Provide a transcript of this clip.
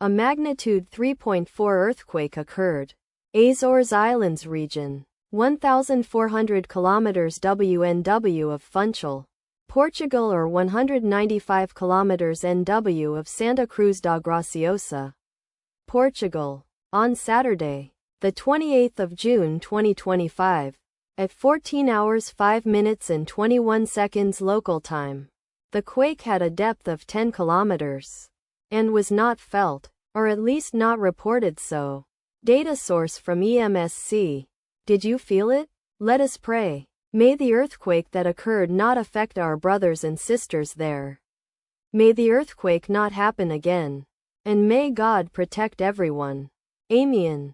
A magnitude 3.4 earthquake occurred. Azores Islands region. 1,400 kilometers WNW of Funchal, Portugal, or 195 kilometers NW of Santa Cruz da Graciosa, Portugal. On Saturday, the 28th of June 2025, at 14 hours 5 minutes and 21 seconds local time, the quake had a depth of 10 kilometers and was not felt, or at least not reported so. Data source from EMSC. Did you feel it? Let us pray. May the earthquake that occurred not affect our brothers and sisters there. May the earthquake not happen again. And may God protect everyone. Amen.